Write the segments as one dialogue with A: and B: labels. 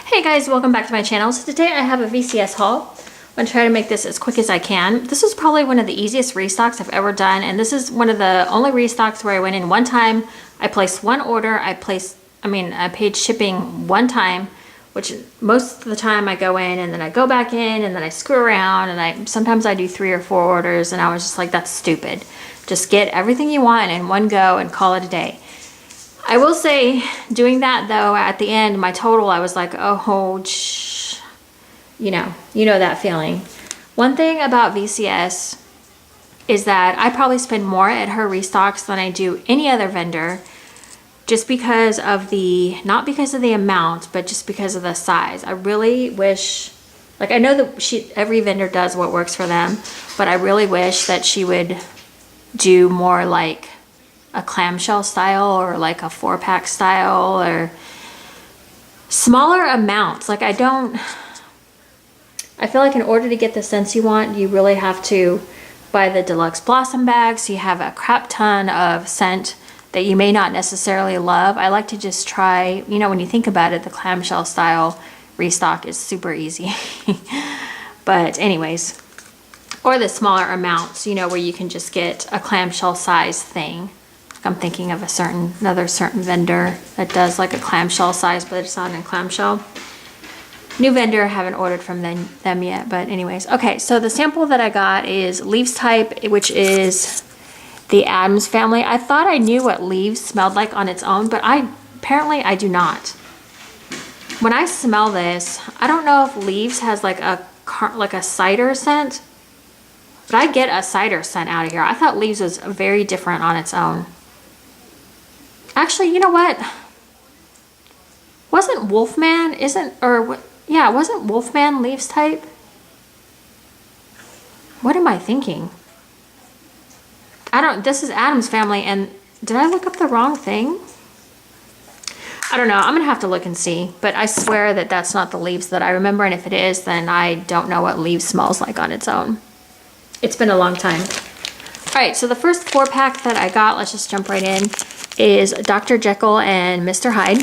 A: Hey guys, welcome back to my channel. So today I have a VCS haul. I'm going to try to make this as quick as I can. This is probably one of the easiest restocks I've ever done, and this is one of the only restocks where I went in one time, I placed one order, I paid shipping one time, which most of the time I go in and then I go back in and then I screw around and sometimes I do 3 or 4 orders, and I was just like, that's stupid. Just get everything you want in one go and call it a day. I will say, doing that though, at the end, my total, I was like, oh, you know that feeling. One thing about VCS is that I probably spend more at her restocks than I do any other vendor, just because of not because of the amount, but just because of the size. I really wish, like, I know that every vendor does what works for them, but I really wish that she would do more like a clamshell style or like a 4-pack style or smaller amounts. Like, I feel like in order to get the scents you want, you really have to buy the deluxe blossom bag, so you have a crap ton of scent that you may not necessarily love. I like to just try, when you think about it, the clamshell style restock is super easy. But anyways, or the smaller amounts, where you can just get a clamshell size thing. I'm thinking of another certain vendor that does like a clamshell size, but it's not in clamshell. New vendor, I haven't ordered from them yet, but anyways. Okay, so the sample that I got is Leaves type, which is the Adams family. I thought I knew what Leaves smelled like on its own, but apparently I do not. When I smell this, I don't know if Leaves has like a cider scent, but I get a cider scent out of here. I thought Leaves was very different on its own. Actually, you know what? Wasn't Wolfman, wasn't Wolfman Leaves type? What am I thinking? This is Adam's family, and did I look up the wrong thing? I don't know, I'm gonna have to look and see, but I swear that that's not the Leaves that I remember, and if it is, then I don't know what Leaves smells like on its own. It's been a long time. All right, so the first 4-pack that I got, let's just jump right in, is Dr. Jekyll and Mr. Hyde.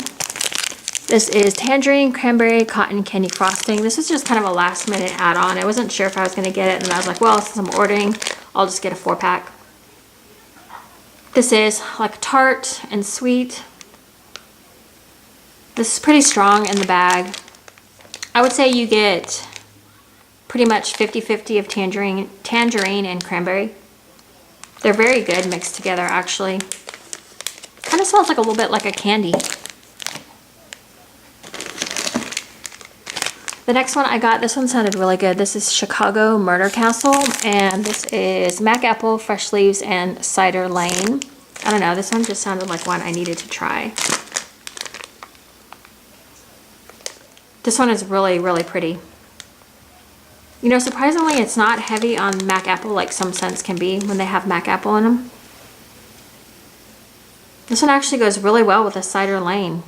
A: This is tangerine, cranberry, cotton candy frosting. This is just kind of a last minute add-on. I wasn't sure if I was going to get it, and I was like, well, since I'm ordering, I'll just get a 4-pack. This is like tart and sweet. This is pretty strong in the bag. I would say you get pretty much 50-50 of tangerine and cranberry. They're very good mixed together, actually. Kind of smells like a little bit like a candy. The next one I got, this one sounded really good. This is Chicago Murder Castle, and this is Mac Apple, Fresh Leaves, and Cider Lane. I don't know, this one just sounded like one I needed to try. This one is really, really pretty. Surprisingly, it's not heavy on Mac Apple like some scents can be when they have Mac Apple in them. This one actually goes really well with the Cider Lane.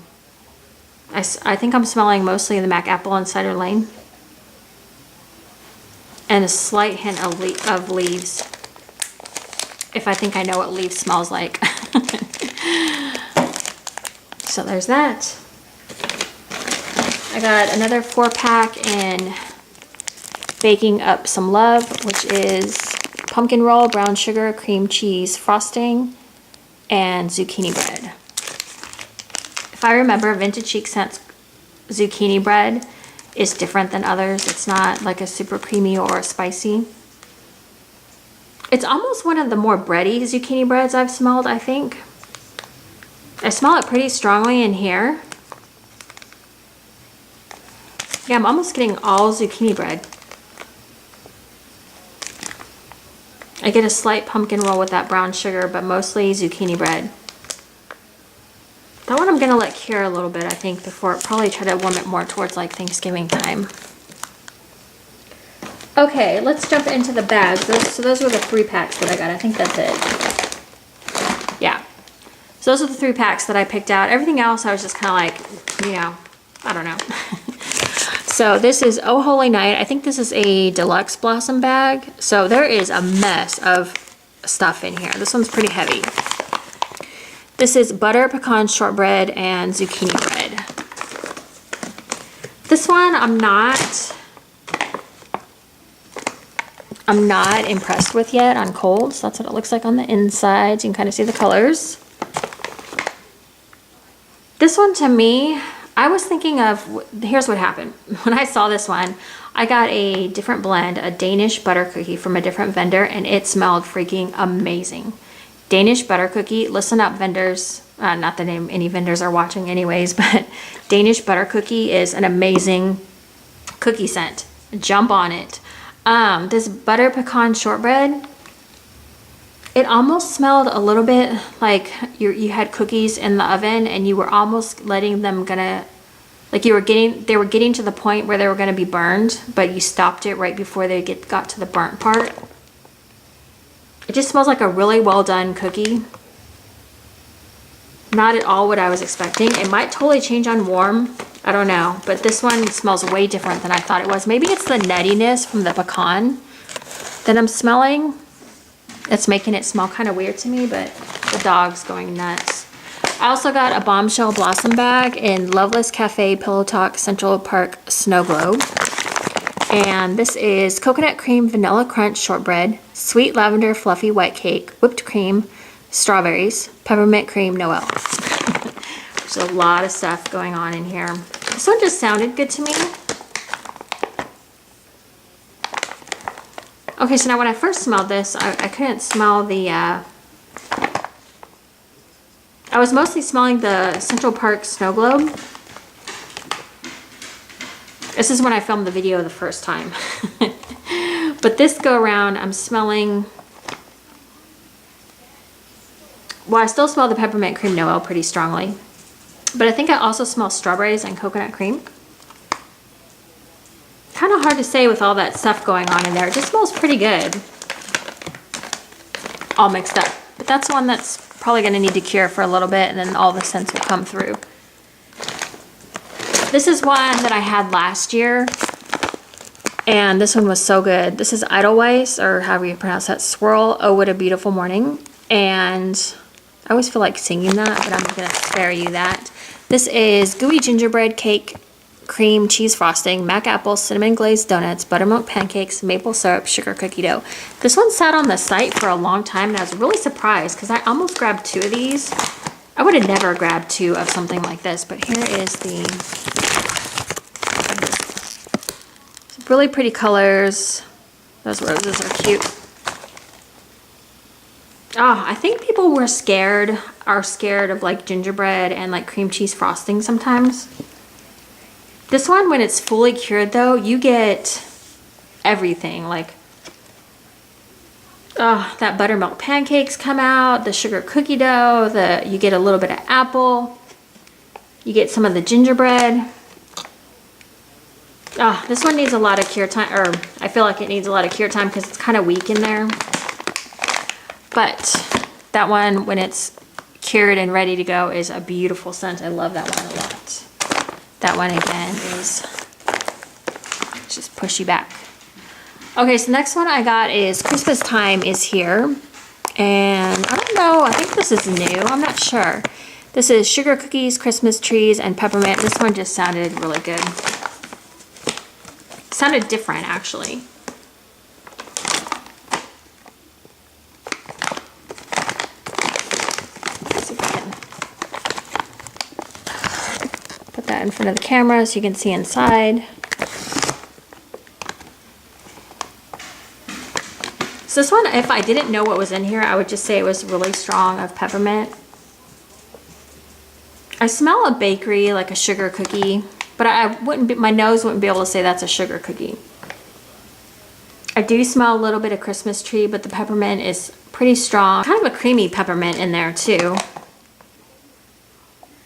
A: I think I'm smelling mostly the Mac Apple and Cider Lane. And a slight hint of Leaves. If I think I know what Leaves smells like. So there's that. I got another 4-pack in Baking Up Some Love, which is pumpkin roll, brown sugar, cream cheese frosting, and zucchini bread. If I remember, Vintage Chic Scents zucchini bread is different than others. It's not like a super creamy or spicy. It's almost one of the more bready zucchini breads I've smelled, I think. I smell it pretty strongly in here. Yeah, I'm almost getting all zucchini bread. I get a slight pumpkin roll with that brown sugar, but mostly zucchini bread. That one I'm gonna let cure a little bit, I think, before probably try to warm it more towards like Thanksgiving time. Okay, let's jump into the bags. Those were the 3-packs that I got. I think that's it. Yeah. So those are the 3 packs that I picked out. Everything else I was just kind of like, I don't know. So this is Oh Holy Night. I think this is a deluxe blossom bag. So there is a mess of stuff in here. This one's pretty heavy. This is butter pecan shortbread and zucchini bread. This one I'm not impressed with yet on cold. So that's what it looks like on the inside. You can kind of see the colors. This one to me, I was thinking of, here's what happened. When I saw this one, I got a different blend, a Danish butter cookie from a different vendor, and it smelled freaking amazing. Danish butter cookie, listen up vendors, not that any vendors are watching anyways, but Danish butter cookie is an amazing cookie scent. Jump on it. This butter pecan shortbread, it almost smelled a little bit like you had cookies in the oven and you were almost letting them like they were getting to the point where they were gonna be burned, but you stopped it right before they got to the burnt part. It just smells like a really well done cookie. Not at all what I was expecting. It might totally change on warm. I don't know, but this one smells way different than I thought it was. Maybe it's the nuttiness from the pecan that I'm smelling. It's making it smell kind of weird to me, but the dog's going nuts. I also got a Bombshell Blossom bag in Loveless Cafe Pillow Talk Central Park Snow Globe. And this is coconut cream vanilla crunch shortbread, sweet lavender fluffy white cake, whipped cream, strawberries, peppermint cream Noel. There's a lot of stuff going on in here. This one just sounded good to me. Okay, so now when I first smelled this, I couldn't smell the, I was mostly smelling the Central Park Snow Globe. This is when I filmed the video the first time. But this go around, I'm smelling, well, I still smell the peppermint cream Noel pretty strongly. But I think I also smell strawberries and coconut cream. Kind of hard to say with all that stuff going on in there. It just smells pretty good. All mixed up. But that's one that's probably going to need to cure for a little bit and then all the scents will come through. This is one that I had last year. And this one was so good. This is Edelweiss, or however you pronounce that, Swirl. Oh, what a beautiful morning. And I always feel like singing that, but I'm going to spare you that. This is gooey gingerbread cake, cream cheese frosting, mac apple, cinnamon glazed donuts, buttermilk pancakes, maple syrup, sugar cookie dough. This one sat on the site for a long time and I was really surprised because I almost grabbed 2 of these. I would have never grabbed 2 of something like this, but here is some really pretty colors. Those roses are cute. Oh, I think people are scared of like gingerbread and like cream cheese frosting sometimes. This one, when it's fully cured though, you get everything. Like, oh, that buttermilk pancakes come out, the sugar cookie dough, you get a little bit of apple, you get some of the gingerbread. Oh, this one needs a lot of cure time, or I feel like it needs a lot of cure time because it's kind of weak in there. But that one, when it's cured and ready to go, is a beautiful scent. I love that one a lot. That one again is just push you back. Okay, so the next one I got is Christmas Time is Here. And I don't know, I think this is new. I'm not sure. This is sugar cookies, Christmas trees, and peppermint. This one just sounded really good. It sounded different, actually. That in front of the camera so you can see inside. So this one, if I didn't know what was in here, I would just say it was really strong of peppermint. I smell a bakery, like a sugar cookie, but my nose wouldn't be able to say that's a sugar cookie. I do smell a little bit of Christmas tree, but the peppermint is pretty strong. Kind of a creamy peppermint in there too.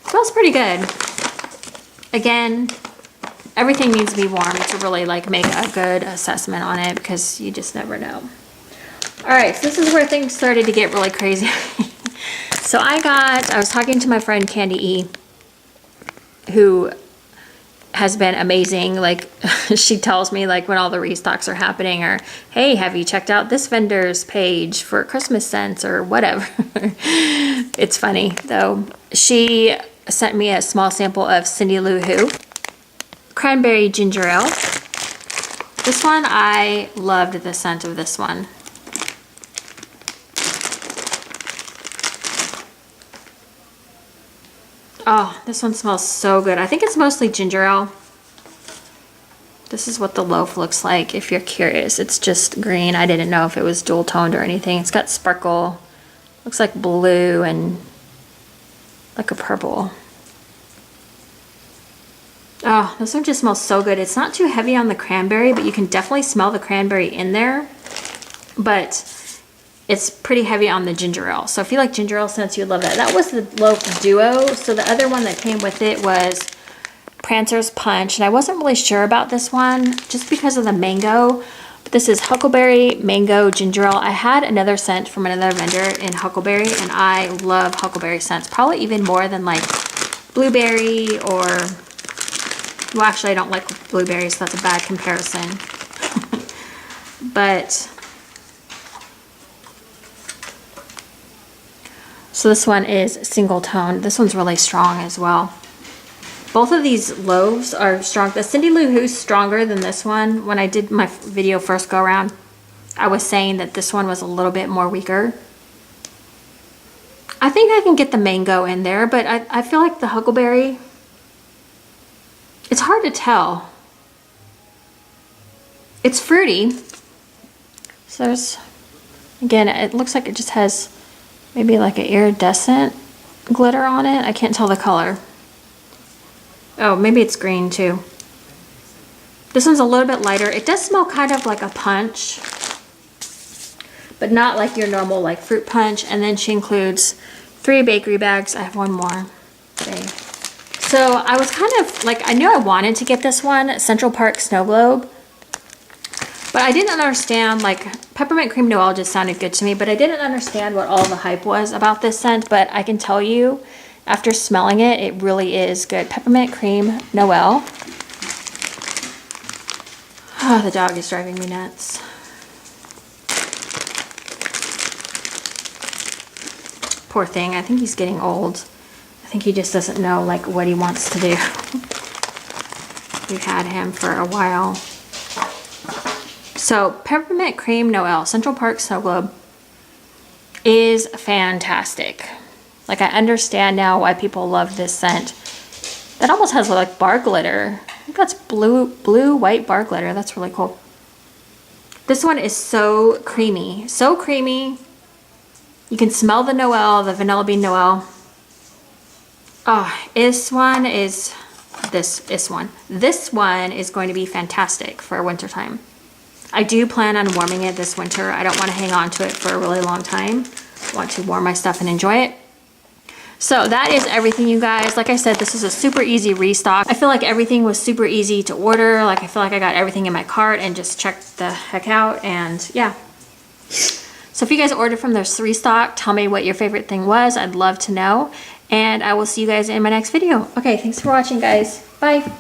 A: Smells pretty good. Again, everything needs to be warm to really like make a good assessment on it because you just never know. All right, so this is where things started to get really crazy. So I was talking to my friend Candy E, who has been amazing. Like, she tells me like when all the restocks are happening, or hey, have you checked out this vendor's page for Christmas scents or whatever. It's funny though. She sent me a small sample of Cindy Lou Who cranberry ginger ale. This one, I loved the scent of this one. Oh, this one smells so good. I think it's mostly ginger ale. This is what the loaf looks like if you're curious. It's just green. I didn't know if it was dual toned or anything. It's got sparkle. Looks like blue and like a purple. Oh, this one just smells so good. It's not too heavy on the cranberry, but you can definitely smell the cranberry in there. But it's pretty heavy on the ginger ale. So if you like ginger ale scents, you'd love that. That was the loaf duo. So the other one that came with it was Prancer's Punch. And I wasn't really sure about this one just because of the mango. But this is Huckleberry Mango Ginger Ale. I had another scent from another vendor in Huckleberry, and I love Huckleberry scents. Probably even more than like blueberry or... Well, actually, I don't like blueberries, so that's a bad comparison. But... So this one is single tone. This one's really strong as well. Both of these loaves are strong. The Cindy Lou Who's stronger than this one. When I did my video first go around, I was saying that this one was a little bit more weaker. I think I can get the mango in there, but I feel like the Huckleberry, it's hard to tell. It's fruity. So there's, again, it looks like it just has maybe like an iridescent glitter on it. I can't tell the color. Oh, maybe it's green too. This one's a little bit lighter. It does smell kind of like a punch, but not like your normal like fruit punch. And then she includes 3 bakery bags. I have one more. Okay. So I was kind of like, I knew I wanted to get this one, Central Park Snow Globe. But I didn't understand, like, Peppermint Cream Noel just sounded good to me, but I didn't understand what all the hype was about this scent. But I can tell you, after smelling it, it really is good. Peppermint Cream Noel. Oh, the dog is driving me nuts. Poor thing, I think he's getting old. I think he just doesn't know, like, what he wants to do. We've had him for a while. So, Peppermint Cream Noel, Central Park Snow Globe, is fantastic. Like, I understand now why people love this scent. That almost has like bar glitter. I think that's blue, white bar glitter. That's really cool. This one is so creamy. So creamy. You can smell the Noel, the Vanilla Bean Noel. Oh, this one is this one is going to be fantastic for wintertime. I do plan on warming it this winter. I don't want to hang on to it for a really long time. I want to warm my stuff and enjoy it. So that is everything, you guys. Like I said, this is a super easy restock. I feel like everything was super easy to order. Like, I feel like I got everything in my cart and just checked the heck out, and yeah. So if you guys ordered from this restock, tell me what your favorite thing was. I'd love to know. And I will see you guys in my next video. Okay, thanks for watching, guys. Bye.